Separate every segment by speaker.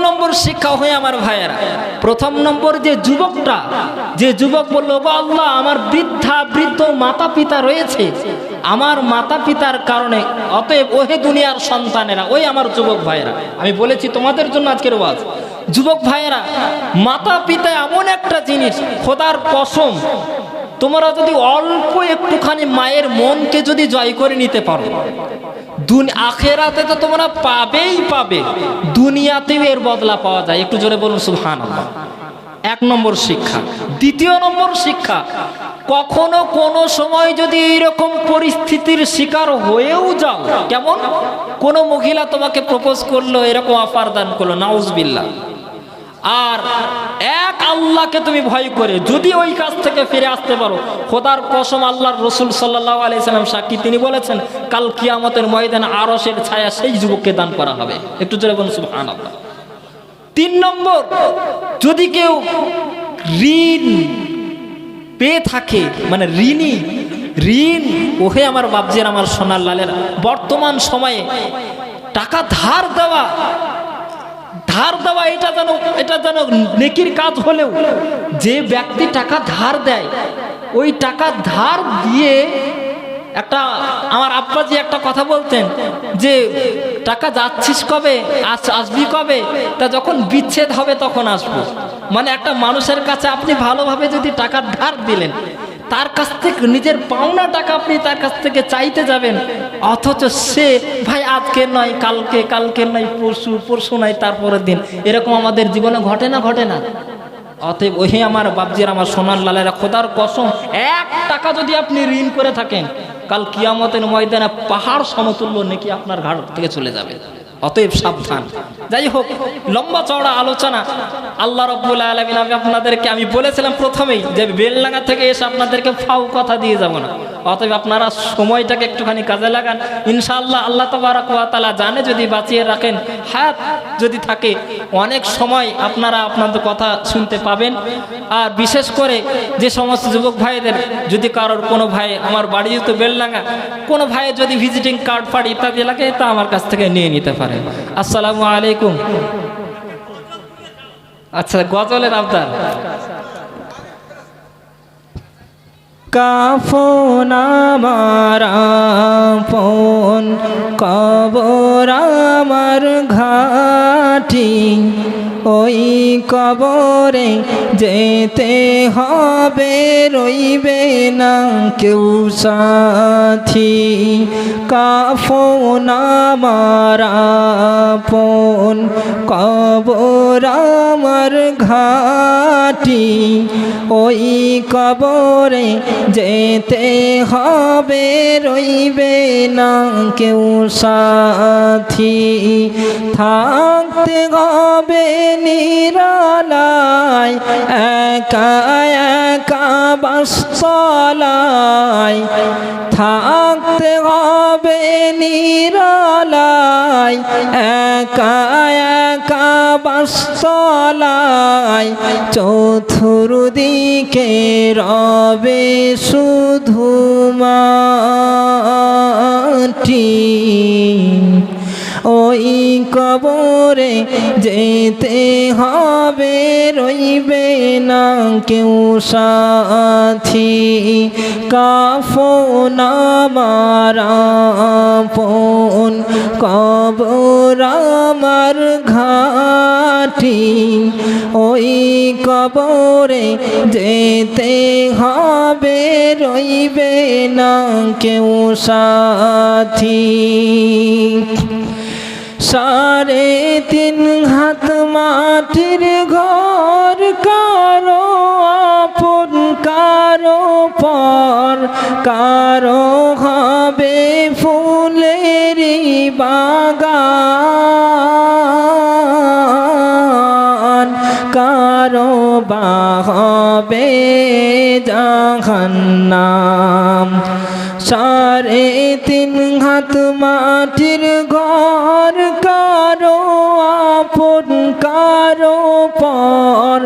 Speaker 1: নম্বর শিক্ষা হয়ে আমার ভাইয়েরা, প্রথম নম্বর যে যুবক বললো গো আল্লাহ আমার বৃদ্ধ মাতা পিতা রয়েছে, আমার মাতা পিতার কারণে, অতএব ওহে দুনিয়ার সন্তানেরা, ওই আমার যুবক ভাইয়েরা, আমি বলেছি তোমাদের জন্য আজকের ওয়াজ, যুবক ভাইয়েরা, মাতা পিতা এমন একটা জিনিস, খোদার কসম, তোমরা যদি অল্প একটুখানি মায়ের মনকে যদি জয় করে নিতে পারো, আখিরাতে তো তোমরা পাবে, দুনিয়াতেও এর বদলা পাওয়া যায়। একটু জোরে বলুন সুবহানাল্লাহ। এক নম্বর শিক্ষা। দ্বিতীয় নম্বর শিক্ষা, কখনো কোনো সময় যদি এরকম পরিস্থিতির শিকার হয়েও যাও, কেমন, কোনো মহিলা তোমাকে প্রপোজ করলো, এরকম অফার দান করলো, নাউজুবিল্লাহ, আর এক আল্লাহকে তুমি ভয় করে যদি ওই কাজ থেকে ফিরে আসতে পারো, খোদার কসম, আল্লাহর রাসূল সাল্লাল্লাহু আলাইহি সাল্লাম সাক্ষী, তিনি বলেছেন কাল কিয়ামতের ময়দানে আরশের ছায়া সেই যুবককে দান করা হবে। একটু জোরে বলুন সুবহানাল্লাহ। তিন নম্বর, যদি কেউ ঋণ পেয়ে থাকে, মানে ঋণ, ওহে আমার বাপজির, আমার সোনার লালের, বর্তমান সময়ে টাকা ধার দেওয়া, এটা যেন নেকির কাজ হলেও, যে ব্যক্তি টাকা ধার দেয়, ওই টাকা ধার দিয়ে, আমার আব্বাজি একটা কথা বলতেন যে টাকা যাচ্ছিস কবে, আসবি কবে, তা যখন বিচ্ছেদ হবে তখন আসবো। মানে একটা মানুষের কাছে আপনি ভালোভাবে যদি টাকা ধার দিলেন, তার কাছ থেকে নিজের পাওনা টাকা আপনি তার কাছ থেকে চাইতে যাবেন, অথচ সে ভাই আজকে নয় কালকে নয় পরশু নয় তারপরের দিন, এরকম আমাদের জীবনে ঘটে না? অতএব ওহে আমার বাপজির, আমার সোনার লালেরা, খোদার কসম, 1 টাকা যদি আপনি ঋণ করে থাকেন, কাল কিয়ামতের ময়দানে পাহাড় সমতুল্য নেকি আপনার ঘাট থেকে চলে যাবে। অতএব সাবধান। যাই হোক, লম্বা চওড়া আলোচনা, আল্লাহ রাব্বুল আলামিন, আপনাদেরকে আমি বলেছিলাম প্রথমেই যে বেলডাঙ্গা থেকে এসে আপনাদেরকে ফাউ কথা দিয়ে যাব না, অতএব আপনারা সময়টাকে একটুখানি কাজে লাগান, ইনশাআল্লাহ আল্লাহ তাবারক ওয়া তাআলা জানে যদি বাঁচিয়ে রাখেন, হায়াত যদি থাকে, অনেক সময় আপনারা আপনাদের কথা শুনতে পাবেন। আর বিশেষ করে যে সমস্ত যুবক ভাইদের, যদি কারোর কোনো ভাই, আমার বাড়ি যেহেতু বেলডাঙ্গা, কোনো ভাইয়ের যদি ভিজিটিং কার্ড ফাড়ি ইত্যাদি লাগে, তা আমার কাছ থেকে নিয়ে নিতে পারে। আসসালামু আলাইকুম। আচ্ছা, গজলের আবদার।
Speaker 2: কাফন আমার আপন, কবর আমার ঘাটি, ওই কবরে যেতে হবে, রইবে না কেউ সাথী। কাফন আমার আপন, কবর আমার ঘাটি, ওই কবরে যেতে হবে, রইবে না কেউ সাথী। থাকতে হবে নিরালায়, একা একা বাসতলায়, থাকতে হবে নিরালায়, একা একা বাসতলায়, চতুর্দিকে রবে শুধু মাটি, ওই কবরে যেতে হবে, রইবে না কেউ সাথী। কাফন আমার আপন, কবর আমার ঘাটি, ওই কবরে যেতে হবে, রইবে না কেউ সাথী। 3.5 হাত মাটির ঘর, কারো আপন কারো পর, কারো হবে ফুলেরই বাগান, কারো বা হবে জাহান্নাম। 3.5 হাত মাটির ঘর, কারো আপন কারো পর,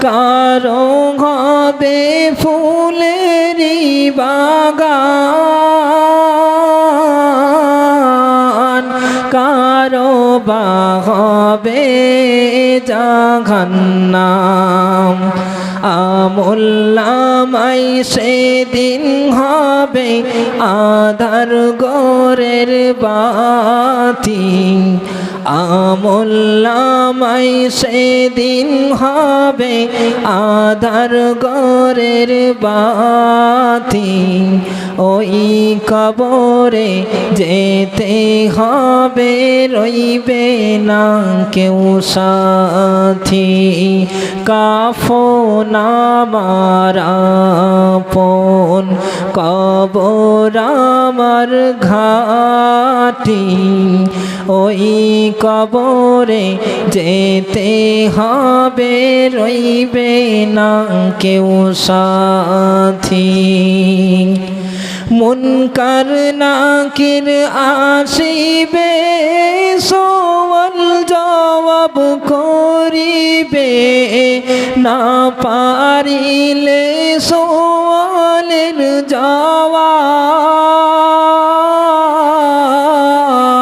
Speaker 2: কারো হবে ফুলেরই বাগান, কারো বা হবে জাহান্নাম আমুল্লামাই সেদিন হবে আধার ঘরের বাতি আমুল্লামাই সেদিন হবে আধার ঘরের বাতি ওই কবরে যেতে হবে রইবে না কেউ সাথী কাফন আমার আপন কবর আমার ঘাটি ওই কবরে যেতে হবে রইবে না কেউ সাথী মুনকার নাকির আসিবে সওয়াল জবাব করিবে না পারিলে সওয়ালের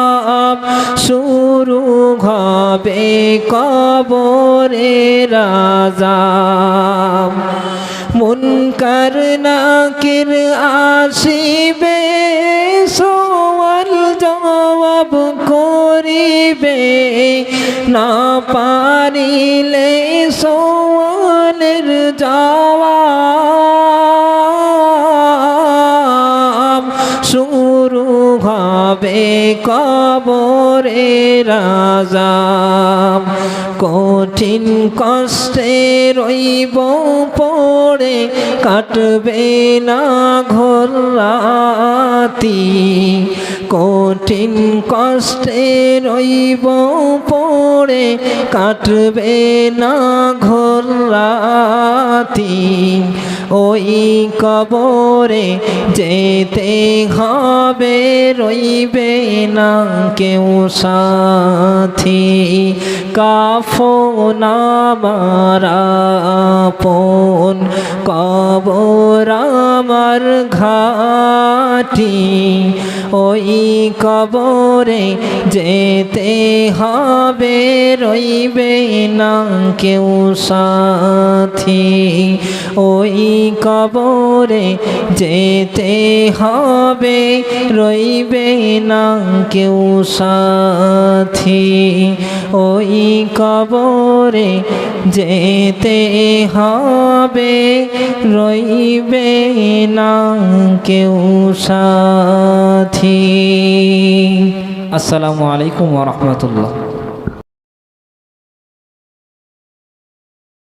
Speaker 2: জবাব শুরু হবে কবরের আযাব মুনকার নাকির আসিবে সওয়াল জবাব করিবে না পারিলে সওয়ালের জবাব শুরু হবে কবরের আযাব কঠিন কষ্টে রইব পড়ে কাটবে না ঘোর রাতি কঠিন কষ্টে রইব পড়ে কাটবে না ঘোর রাতি ওই কবরে যেতে হবে রইবে না কেউ সাথী কাফন আমার আপন কবর আমার ঘাটি ওই কবরে যেতে হবে রইবে না কেউ সাথী ওই কবরে যেতে হবে রইবে না কেউ সাথী ওই কবরে যেতে হবে রইবে না কেউ সাথী। আসসালামু আলাইকুম ওয়া রাহমাতুল্লাহ।